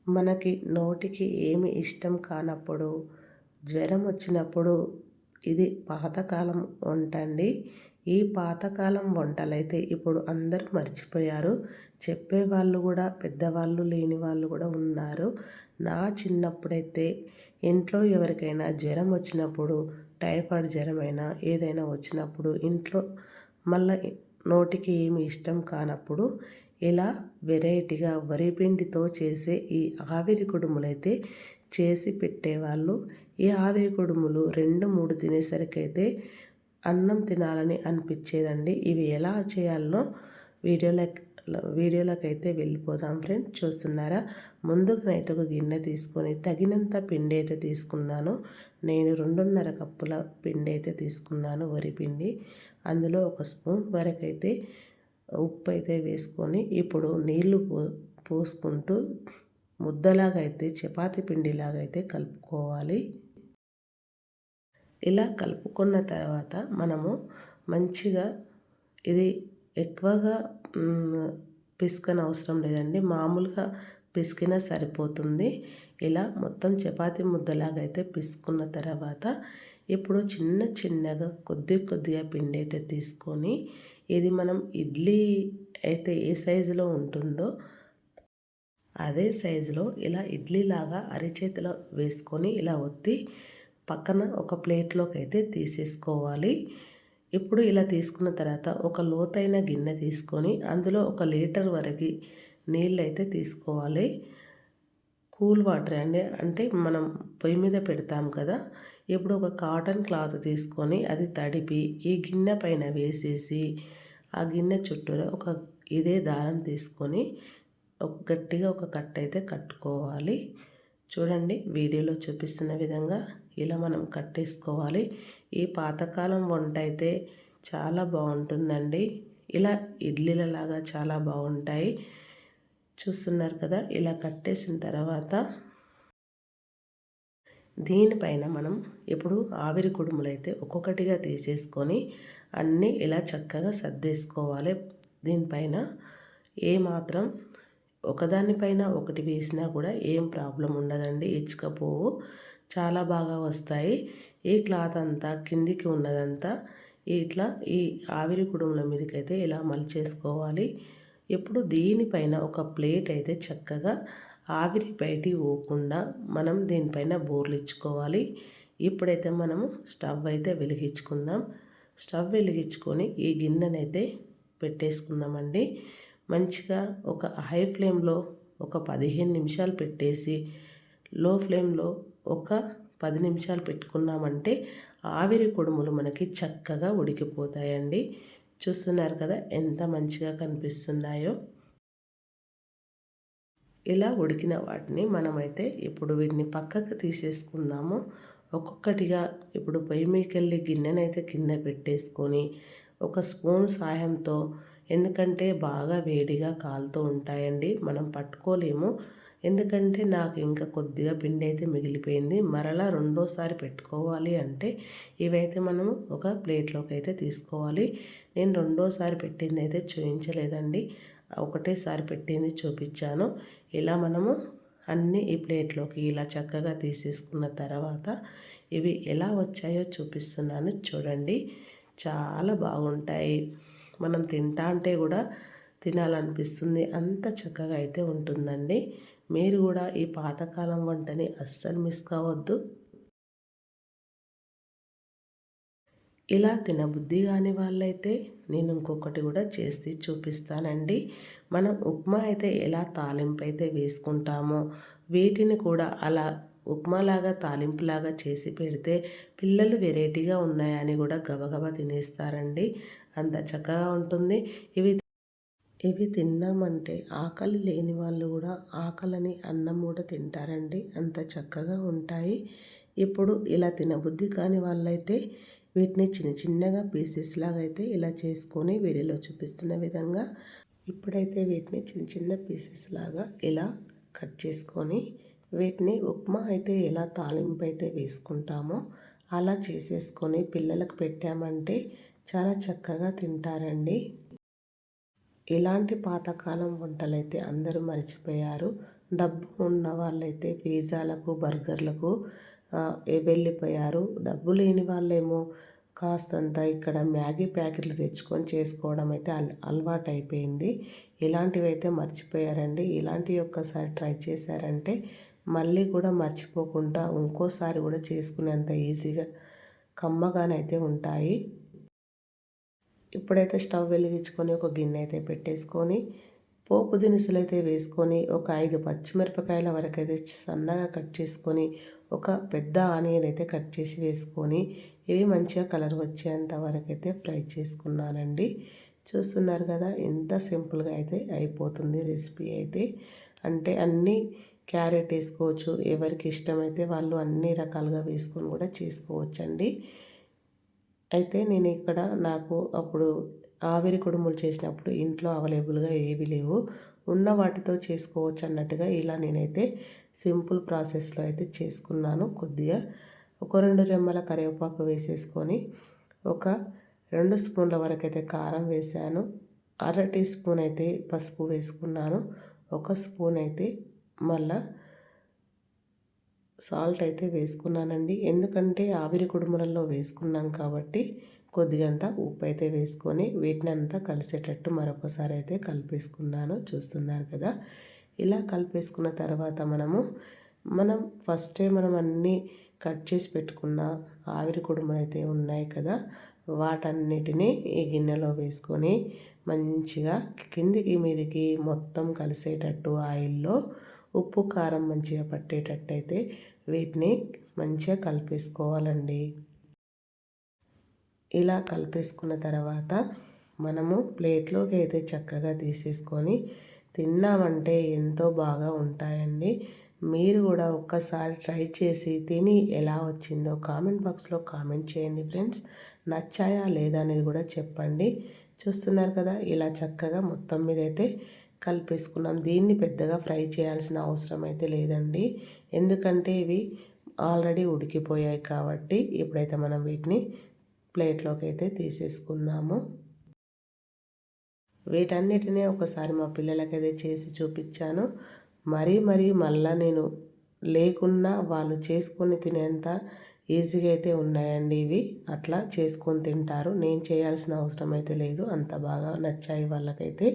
మనకి నోటికి ఏమి ఇష్టం కానప్పుడు, జ్వరం వచ్చినప్పుడు ఇది పాతకాలం వంట అండి. ఈ పాతకాలం వంటలైతే ఇప్పుడు అందరూ మర్చిపోయారు. చెప్పేవాళ్ళు కూడా పెద్దవాళ్ళు లేని వాళ్ళు కూడా ఉన్నారు. నా చిన్నప్పుడైతే ఇంట్లో ఎవరికైనా జ్వరం వచ్చినప్పుడు, టైఫాయిడ్ జ్వరమైనా ఏదైనా వచ్చినప్పుడు ఇంట్లో మళ్ళీ నోటికి ఏమి ఇష్టం కానప్పుడు ఇలా వెరైటీగా వరిపిండితో చేసే ఈ ఆవిరి కుడుములైతే చేసి పెట్టేవాళ్ళు. ఈ ఆవిరి కుడుములు 2-3 తినేసరికైతే అన్నం తినాలని అనిపించేదండి. ఇవి ఎలా చేయాలనో వీడియోలకైతే వెళ్ళిపోదాం ఫ్రెండ్స్. చూస్తున్నారా, ముందుగానైతే ఒక గిన్నె తీసుకొని తగినంత పిండి అయితే తీసుకున్నాను. నేను 2.5 కప్పుల పిండి అయితే తీసుకున్నాను, వరిపిండి. అందులో 1 స్పూన్ వరకైతే ఉప్పు అయితే వేసుకొని ఇప్పుడు నీళ్లు పోసుకుంటూ ముద్దలాగా అయితే చపాతీ పిండిలాగా అయితే కలుపుకోవాలి. ఇలా కలుపుకున్న తర్వాత మనము మంచిగా ఇది ఎక్కువగా పిసకన అవసరం లేదండి, మామూలుగా పిసికినా సరిపోతుంది. ఇలా మొత్తం చపాతీ ముద్దలాగా అయితే పిసుకున్న తర్వాత ఇప్పుడు చిన్నగా కొద్దిగా పిండి అయితే తీసుకొని ఇది మనం ఇడ్లీ అయితే ఏ సైజులో ఉంటుందో అదే సైజులో ఇలా ఇడ్లీలాగా అరిచేతిలో వేసుకొని ఇలా ఒత్తి పక్కన ఒక ప్లేట్లోకి అయితే తీసేసుకోవాలి. ఇప్పుడు ఇలా తీసుకున్న తర్వాత ఒక లోతైన గిన్నె తీసుకొని అందులో 1 లీటర్ వరకు నీళ్ళు అయితే తీసుకోవాలి. కూల్ వాటర్ అండి, అంటే మనం పొయ్యి మీద పెడతాం కదా. ఇప్పుడు ఒక కాటన్ క్లాత్ తీసుకొని అది తడిపి ఈ గిన్నె పైన వేసేసి ఆ గిన్నె చుట్టూరా ఇదే దారం తీసుకొని గట్టిగా ఒక కట్ట అయితే కట్టుకోవాలి. చూడండి, వీడియోలో చూపిస్తున్న విధంగా ఇలా మనం కట్టేసుకోవాలి. ఈ పాతకాలం వంట అయితే చాలా బాగుంటుందండి. ఇలా ఇడ్లీలలాగా చాలా బాగుంటాయి. చూస్తున్నారు కదా, ఇలా కట్టేసిన తర్వాత దీనిపైన మనం ఇప్పుడు ఆవిరి కుడుములు అయితే ఒక్కొక్కటిగా తీసేసుకొని అన్నీ ఇలా చక్కగా సర్దేసుకోవాలి. దీనిపైన ఏమాత్రం ఒకదానిపైన ఒకటి వేసినా కూడా ఏం ప్రాబ్లం ఉండదండి. ఇచ్చుకపోవు, చాలా బాగా వస్తాయి. ఈ క్లాత్ అంతా కిందికి ఉన్నదంతా ఇట్లా ఈ ఆవిరి కుడుముల మీదకైతే ఇలా మలిచేసుకోవాలి. ఇప్పుడు దీనిపైన ఒక ప్లేట్ అయితే చక్కగా ఆవిరి బయటికి పోకుండా మనం దీనిపైన బోర్లు ఇచ్చుకోవాలి. ఇప్పుడైతే మనము స్టవ్ అయితే వెలిగించుకుందాం. స్టవ్ వెలిగించుకొని ఈ గిన్నెనైతే పెట్టేసుకుందామండి. మంచిగా ఒక హై ఫ్లేమ్లో ఒక 15 నిమిషాలు పెట్టేసి లో ఫ్లేమ్లో ఒక 10 నిమిషాలు పెట్టుకున్నామంటే ఆవిరి కుడుములు మనకి చక్కగా ఉడికిపోతాయండి. చూస్తున్నారు కదా ఎంత మంచిగా కనిపిస్తున్నాయో. ఇలా ఉడికిన వాటిని మనమైతే ఇప్పుడు వీటిని పక్కకు తీసేసుకుందాము. ఒక్కొక్కటిగా ఇప్పుడు పొయ్యి మీదకెళ్ళి గిన్నెనైతే కింద పెట్టేసుకొని ఒక స్పూన్ సాయంతో, ఎందుకంటే బాగా వేడిగా కాలుతూ ఉంటాయండి, మనం పట్టుకోలేము. ఎందుకంటే నాకు ఇంకా కొద్దిగా పిండి అయితే మిగిలిపోయింది. మరలా రెండోసారి పెట్టుకోవాలి అంటే ఇవైతే మనము ఒక ప్లేట్లోకి అయితే తీసుకోవాలి. నేను రెండోసారి పెట్టింది అయితే చూపించలేదండి, ఒకటేసారి పెట్టింది చూపించాను. ఇలా మనము అన్నీ ఈ ప్లేట్లోకి ఇలా చక్కగా తీసేసుకున్న తర్వాత ఇవి ఎలా వచ్చాయో చూపిస్తున్నాను చూడండి. చాలా బాగుంటాయి, మనం తింటా అంటే కూడా తినాలనిపిస్తుంది, అంత చక్కగా అయితే ఉంటుందండి. మీరు కూడా ఈ పాతకాలం వంటని అస్సలు మిస్ కావద్దు. ఇలా తినబుద్ధి కాని వాళ్ళైతే నేను ఇంకొకటి కూడా చేసి చూపిస్తానండి. మనం ఉప్మా అయితే ఎలా తాలింపు అయితే వేసుకుంటామో వీటిని కూడా అలా ఉప్మాలాగా తాలింపులాగా చేసి పెడితే పిల్లలు వెరైటీగా ఉన్నాయని కూడా గబగబా తినేస్తారండి. అంత చక్కగా ఉంటుంది. ఇవి తిన్నామంటే ఆకలి లేని వాళ్ళు కూడా ఆకలని అన్నం కూడా తింటారండి, అంత చక్కగా ఉంటాయి. ఇప్పుడు ఇలా తినబుద్ధి కాని వాళ్ళైతే వీటిని చిన్నగా పీసెస్ లాగా అయితే ఇలా చేసుకొని వీడియోలో చూపిస్తున్న విధంగా ఇప్పుడైతే వీటిని చిన్న పీసెస్ లాగా ఇలా కట్ చేసుకొని వీటిని ఉప్మా అయితే ఎలా తాలింపు అయితే వేసుకుంటామో అలా చేసేసుకొని పిల్లలకు పెట్టామంటే చాలా చక్కగా తింటారండి. ఇలాంటి పాతకాలం వంటలైతే అందరూ మర్చిపోయారు. డబ్బు ఉన్న వాళ్ళైతే పిజ్జాలకు బర్గర్లకు వెళ్ళిపోయారు. డబ్బు లేని వాళ్ళేమో కాస్తంత ఇక్కడ మ్యాగీ ప్యాకెట్లు తెచ్చుకొని చేసుకోవడం అయితే అలవాటు అయిపోయింది. ఇలాంటివి అయితే మర్చిపోయారండి. ఇలాంటివి ఒక్కసారి ట్రై చేశారంటే మళ్ళీ కూడా మర్చిపోకుండా ఇంకోసారి కూడా చేసుకునేంత ఈజీగా కమ్మగానైతే ఉంటాయి. ఇప్పుడైతే స్టవ్ వెలిగించుకొని ఒక గిన్నె అయితే పెట్టేసుకొని పోపు దినుసులు అయితే వేసుకొని ఒక 5 పచ్చిమిరపకాయల వరకు అయితే సన్నగా కట్ చేసుకొని ఒక పెద్ద ఆనియన్ అయితే కట్ చేసి వేసుకొని ఇవి మంచిగా కలర్ వచ్చేంత వరకు అయితే ఫ్రై చేసుకున్నానండి. చూస్తున్నారు కదా ఎంత సింపుల్గా అయితే అయిపోతుంది రెసిపీ అయితే. అంటే అన్నీ క్యారెట్ వేసుకోవచ్చు, ఎవరికి ఇష్టమైతే వాళ్ళు అన్ని రకాలుగా వేసుకొని కూడా చేసుకోవచ్చండి. అయితే నేను ఇక్కడ నాకు అప్పుడు ఆవిరి కుడుములు చేసినప్పుడు ఇంట్లో అవైలబుల్గా ఏవి లేవు, ఉన్న వాటితో చేసుకోవచ్చు అన్నట్టుగా ఇలా నేనైతే సింపుల్ ప్రాసెస్లో అయితే చేసుకున్నాను. కొద్దిగా ఒక 2 రెమ్మల కరివేపాకు వేసేసుకొని ఒక 2 స్పూన్ల వరకు అయితే కారం వేసాను, అర టీ స్పూన్ అయితే పసుపు వేసుకున్నాను, ఒక స్పూన్ అయితే మళ్ళా సాల్ట్ అయితే వేసుకున్నానండి. ఎందుకంటే ఆవిరి కుడుములలో వేసుకున్నాం కాబట్టి కొద్దిగంత ఉప్పు అయితే వేసుకొని వీటిని అంతా కలిసేటట్టు మరొకసారి అయితే కలిపేసుకున్నాను. చూస్తున్నారు కదా, ఇలా కలిపేసుకున్న తర్వాత మనం ఫస్టే మనం అన్నీ కట్ చేసి పెట్టుకున్న ఆవిరి కుడుములు అయితే ఉన్నాయి కదా, వాటన్నిటినీ ఈ గిన్నెలో వేసుకొని మంచిగా కిందికి మీదికి మొత్తం కలిసేటట్టు ఆయిల్లో ఉప్పు కారం మంచిగా పట్టేటట్టు అయితే వీటిని మంచిగా కలిపేసుకోవాలండి. ఇలా కలిపేసుకున్న తర్వాత మనము ప్లేట్లోకి అయితే చక్కగా తీసేసుకొని తిన్నామంటే ఎంతో బాగా ఉంటాయండి. మీరు కూడా ఒక్కసారి ట్రై చేసి తిని ఎలా వచ్చిందో కామెంట్ బాక్స్లో కామెంట్ చేయండి ఫ్రెండ్స్. నచ్చాయా లేదా అనేది కూడా చెప్పండి. చూస్తున్నారు కదా, ఇలా చక్కగా మొత్తం మీద అయితే కలిపేసుకున్నాం. దీన్ని పెద్దగా ఫ్రై చేయాల్సిన అవసరం అయితే లేదండి, ఎందుకంటే ఇవి ఆల్రెడీ ఉడికిపోయాయి కాబట్టి. ఇప్పుడైతే మనం వీటిని ప్లేట్లోకి అయితే తీసేసుకుందాము. వీటన్నిటినీ ఒకసారి మా పిల్లలకైతే చేసి చూపించాను. మరీ మళ్ళా నేను లేకున్నా వాళ్ళు చేసుకొని తినేంత ఈజీగా అయితే ఉన్నాయండి ఇవి. అట్లా చేసుకొని తింటారు, నేను చేయాల్సిన అవసరం అయితే లేదు. అంత బాగా నచ్చాయి వాళ్ళకైతే.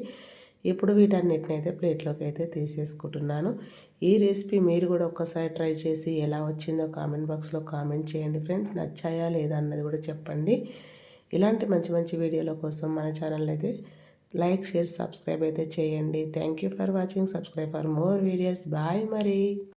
ఇప్పుడు వీటన్నిటిని అయితే ప్లేట్లోకి అయితే తీసేసుకుంటున్నాను. ఈ రెసిపీ మీరు కూడా ఒక్కసారి ట్రై చేసి ఎలా వచ్చిందో కామెంట్ బాక్స్లో కామెంట్ చేయండి ఫ్రెండ్స్. నచ్చాయా లేదా అన్నది కూడా చెప్పండి. ఇలాంటి మంచి మంచి వీడియోల కోసం మన ఛానల్ అయితే లైక్, షేర్, సబ్స్క్రైబ్ అయితే చేయండి. Thank you for watching. Subscribe for more videos. Bye మరి.